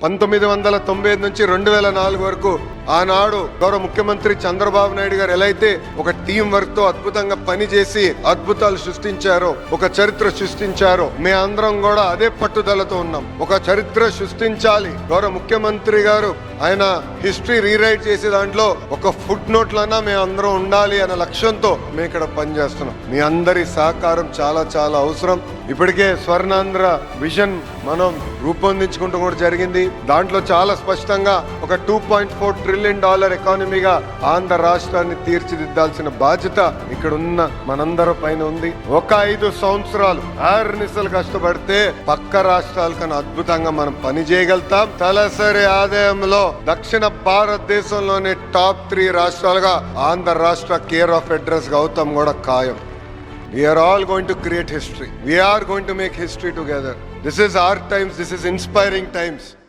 1995 నుంచి 2004 వరకు ఆనాడు గౌరవ ముఖ్యమంత్రి చంద్రబాబు నాయుడు గారు ఎలా అయితే ఒక టీం వర్క్ తో అద్భుతంగా పనిచేసి అద్భుతాలు సృష్టించారో, ఒక చరిత్ర సృష్టించారో, మేము అందరం కూడా అదే పట్టుదలతో ఉన్నాం. ఒక చరిత్ర సృష్టించాలి. గౌరవ ముఖ్యమంత్రి గారు ఆయన హిస్టరీ రీరైట్ చేసే దాంట్లో ఒక ఫుట్ నోట్లన్నా మేము అందరం ఉండాలి అనే లక్ష్యంతో మేము ఇక్కడ పనిచేస్తున్నాం. మీ అందరి సహకారం చాలా చాలా అవసరం. ఇప్పటికే స్వర్ణాంధ్ర విజన్ మనం రూపొందించుకుంటూ కూడా జరిగింది. దాంట్లో చాలా స్పష్టంగా ఒక $2.4 ట్రిలియన్ ఎకానమీగా ఆంధ్ర రాష్ట్రాన్ని తీర్చిదిద్దాల్సిన బాధ్యత ఇక్కడ ఉన్న మనందరి పైన ఉంది. ఒక 5 సంవత్సరాలు ఆర్నిసలు కష్టపడితే పక్క రాష్ట్రాల కన్నా అద్భుతంగా మనం పని చేయగలుగుతాం. తలసరి ఆదాయంలో దక్షిణ భారతదేశంలోనే టాప్ 3 రాష్ట్రాలుగా ఆంధ్ర రాష్ట్ర కేర్ ఆఫ్ అడ్రస్ గా అవుతాం కూడా ఖాయం. We are all going to create history. We are going to make history together. This is our times. This is inspiring times.